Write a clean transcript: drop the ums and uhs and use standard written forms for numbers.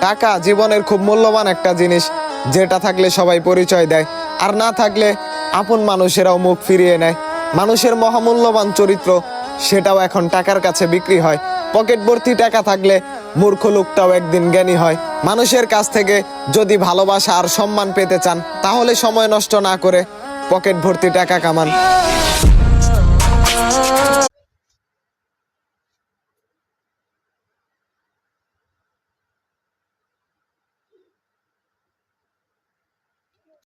টাকা জীবনের খুব মূল্যবান একটা জিনিস, যেটা থাকলে সবাই পরিচয় দেয়, আর না থাকলে আপন মানুষেরাও মুখ ফিরিয়ে নেয়। মানুষের মহামূল্যবান চরিত্র, সেটাও এখন টাকার কাছে বিক্রি হয়। পকেট ভর্তি টাকা থাকলে মূর্খ লোকটাও একদিন জ্ঞানী হয়। মানুষের কাছ থেকে যদি ভালোবাসা আর সম্মান পেতে চান, তাহলে সময় নষ্ট না করে পকেট ভর্তি টাকা কামান।